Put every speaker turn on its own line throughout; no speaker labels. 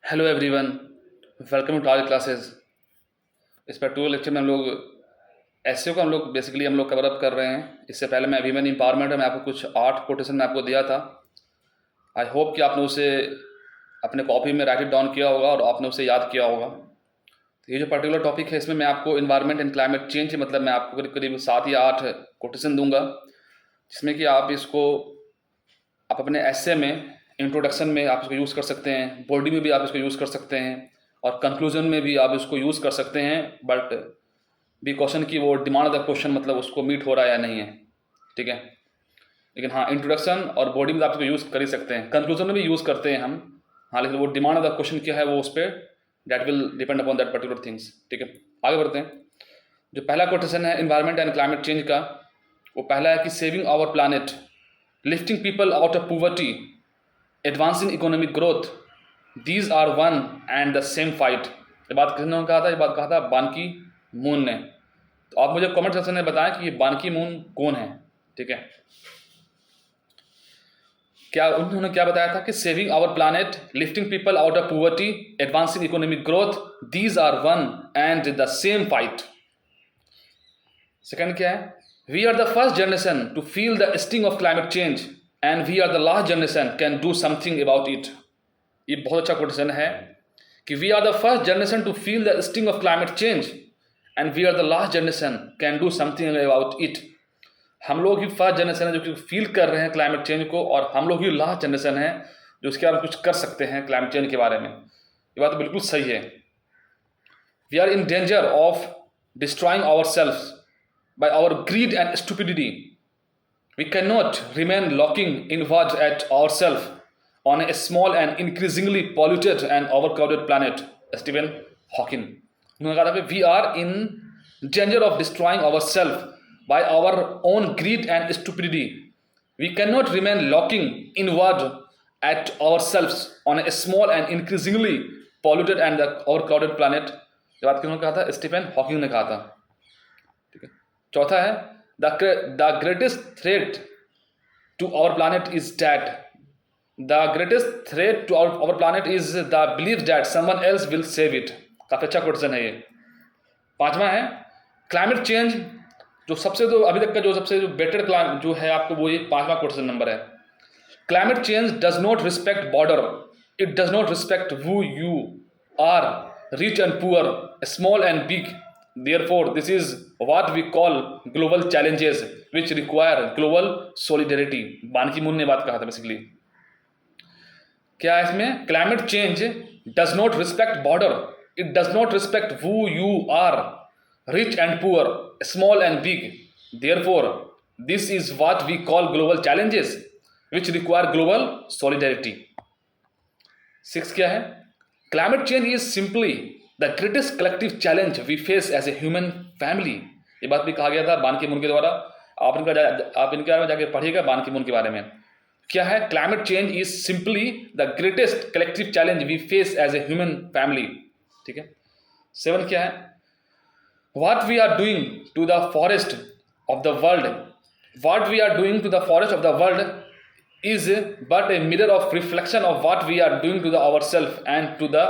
Hello everyone, welcome to our classes. इस particular lecture में हम लोग एसईओ का हम लोग कवर अप कर रहे हैं। इससे पहले मैं वीमेन एम्पावरमेंट में आपको कुछ 8 कोटेशन में आपको दिया था। आई होप कि आपने उसे अपने कॉपी में राइट इट डाउन किया होगा और आपने उसे याद किया होगा। तो ये जो पर्टिकुलर टॉपिक है, इसमें मैं आपको इन्वायरमेंट एंड क्लाइमेट चेंज मतलब मैं आपको करीब करीब 7 या 8 कोटेशन दूंगा, जिसमें कि आप अपने एसे में, इंट्रोडक्शन में आप इसको यूज़ कर सकते हैं, बॉडी में भी आप इसको यूज़ कर सकते हैं और कंक्लूजन में भी आप इसको यूज़ कर सकते हैं। बट बी क्वेश्चन की वो डिमांड ऑफ द क्वेश्चन मतलब उसको मीट हो रहा है या नहीं है, ठीक है। लेकिन हाँ, इंट्रोडक्शन और बॉडी में आप इसको यूज़ कर ही सकते हैं, कंक्लूजन में भी यूज़ करते हैं हम। हाँ, लेकिन वो डिमांड ऑफ द क्वेश्चन क्या है वो उस पर that will depend upon that particular things, ठीक है। आगे बढ़ते हैं। जो पहला क्वेश्चन है इन्वायरमेंट एंड क्लाइमेट चेंज का, वो पहला है कि saving our planet, lifting people out of poverty, advancing economic growth, these are one and the same fight. ये बात किसने कहा था? ये बात कहा था बान की मून ने। तो आप मुझे कमेंट सेक्शन में बताएं कि ये बान की मून कौन है, ठीक है। क्या उन्होंने क्या बताया था कि saving our planet, lifting people out of poverty, advancing economic growth, these are one and the same fight. Second क्या है? We are the first generation to feel the sting of climate change and we are the last generation can do something about it. ये बहुत अच्छा question है कि we are the first generation to feel the sting of climate change and we are the last generation can do something about it. हम लोग ही first generation है जो कि फील कर रहे हैं क्लाइमेट चेंज को, और हम लोग ही लास्ट जनरेशन है जो इसके बारे में कुछ कर सकते हैं क्लाइमेट चेंज के बारे में। ये बात तो बिल्कुल सही है। We are in danger of destroying our self by our greed and stupidity. We cannot remain looking inward at ourselves on a small and increasingly polluted and overcrowded planet. Stephen Hawking उन्होंने कहा था कि we are in danger of destroying ourselves by our own greed and stupidity. We cannot remain looking inward at ourselves on a small and increasingly polluted and overcrowded planet. ये बात किन्होंने कहा था? Stephen Hawking ने कहा था, ठीक है। चौथा है the greatest threat to our planet is that the greatest threat to our planet is the belief that someone else will save it। काफी अच्छा क्वेश्चन है ये। पांचवा है क्लाइमेट चेंज, जो सबसे तो अभी तक का जो सबसे बेटर क्लाइमेट जो है आपको वो ये पांचवा क्वेश्चन नंबर है। Climate change does not respect border, it does not respect who you are, rich and poor, small and big. Therefore, this is what we call global challenges which require global solidarity। बान की moon ने बात कहा था basically. क्या है इसमें? Climate change does not respect border, it does not respect who you are, rich and poor, small and big. Therefore, this is what we call global challenges which require global solidarity। Six क्या है? Climate change is simply the greatest collective challenge we face as a human family. ये बात भी कहा गया था बान की मून के द्वारा। आप इनके बारे में जाके पढ़िएगा बान की मून के बारे में। क्या है? Climate change is simply the greatest collective challenge we face as a human family, ठीक है। सेवन क्या है? What we are doing to the forest of the world, what we are doing to the forest of the world is but a mirror of reflection of what we are doing to the ourselves and to the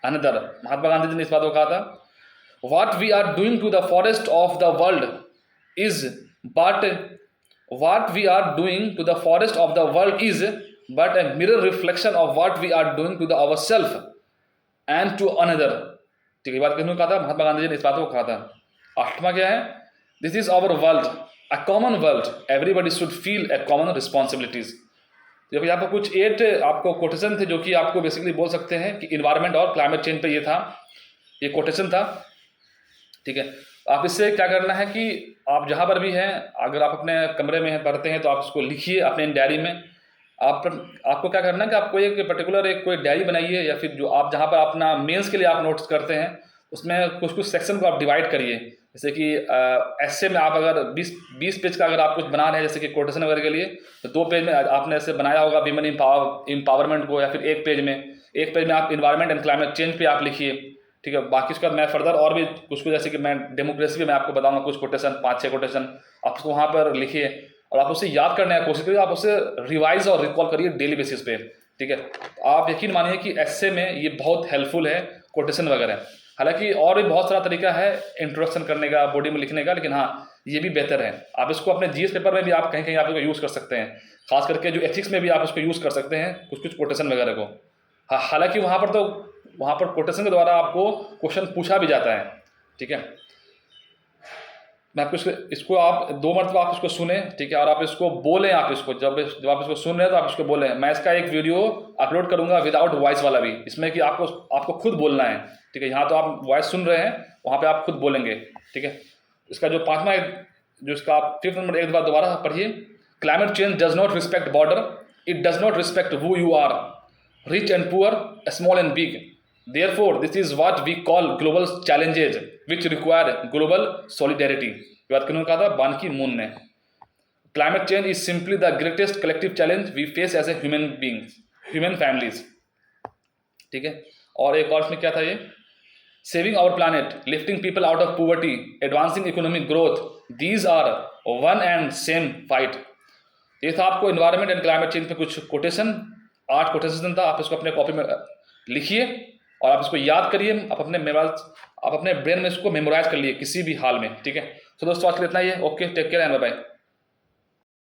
another। Mahatma Gandhi ji ने इस बात को कहा था। what we are doing to the forest of the world is but what we are doing to the forest of the world is but a mirror reflection of what we are doing to the ourselves and to another। ठीक है, बात किसने कहा था? महात्मा गांधी जी ने इस बात को कहा था। आठवां क्या है? This is our world, a common world, everybody should feel a common responsibilities. जब यहाँ पर कुछ 8 आपको कोटेशन थे जो कि आपको बेसिकली बोल सकते हैं कि इन्वायरमेंट और क्लाइमेट चेंज पे ये कोटेशन था, ठीक है। आप इससे क्या करना है कि आप जहाँ पर भी हैं, अगर आप अपने कमरे में पढ़ते हैं तो आप इसको लिखिए अपने डायरी में। आपको क्या करना है कि आपको एक पर्टिकुलर कोई डायरी बनाइए, या फिर जो आप जहाँ पर अपना मेंस के लिए आप नोट्स करते हैं उसमें कुछ कुछ सेक्शन को आप डिवाइड करिए। जैसे कि ऐसे में आप अगर 20 पेज का अगर आप कुछ बना रहे हैं, जैसे कि कोटेशन वगैरह के लिए, तो 2 पेज में आपने ऐसे बनाया होगा वीमेन एम्पावरमेंट को, या फिर एक पेज में आप इन्वायरमेंट एंड क्लाइमेट चेंज पे आप लिखिए, ठीक है। बाकी उसके बाद मैं फर्दर और भी कुछ जैसे कि मैं डेमोक्रेसी में मैं आपको बताऊंगा कुछ कोटेशन, 5-6 कोटेशन आप वहाँ पर लिखिए और आप उसे याद करने की कोशिश करिए। आप उसे रिवाइज और रिकॉल करिए डेली बेसिस पे, ठीक है। तो आप यकीन मानिए कि ऐसे में ये बहुत हेल्पफुल है कोटेशन वगैरह। हालांकि और भी बहुत सारा तरीका है इंट्रोडक्शन करने का, बॉडी में लिखने का, लेकिन हाँ ये भी बेहतर है। आप इसको अपने जीएस पेपर में भी आप कहीं कहीं आप इसको यूज़ कर सकते हैं, खास करके जो एथिक्स में भी आप इसको यूज़ कर सकते हैं कुछ कुछ कोटेशन वगैरह को। हाँ, हालांकि वहाँ पर कोटेशन के द्वारा आपको क्वेश्चन पूछा भी जाता है, ठीक है। मैं आपको इसको आप 2 मरतबा आप इसको सुने, ठीक है, और आप इसको बोलें। आप इसको जब आप इसको सुन रहे हैं तो आप इसको बोलें। मैं इसका एक वीडियो अपलोड करूंगा विदाउट वॉइस वाला भी, इसमें कि आपको खुद बोलना है, ठीक है। यहाँ तो आप वॉइस सुन रहे हैं, वहाँ पे आप खुद बोलेंगे, ठीक है। इसका जो 5वां जो इसका आप 5th नंबर एक बार दोबारा पढ़िए। Climate change does not respect border, it does not respect who you are, rich and poor, small and big. Therefore, this is what we call global challenges which require global solidarity. ये बात किन्होंने कहा था? बान की moon ने। Climate change is simply the greatest collective challenge we face as a human beings, human families. ठीक है। और एक और इसमें क्या था ये? Saving our planet, lifting people out of poverty, advancing economic growth. These are one and same fight. ये था आपको इन्वायरमेंट एंड क्लाइमेट चेंज पे कुछ कोटेशन, 8 कोटेशन था। आप इसको अपने कॉपी में लिखिए और आप इसको याद करिए, आप अपने ब्रेन में इसको मेमोराइज कर लिए किसी भी हाल में, ठीक है। तो दोस्तों आज के लिए इतना ही है। Okay, take care and bye bye.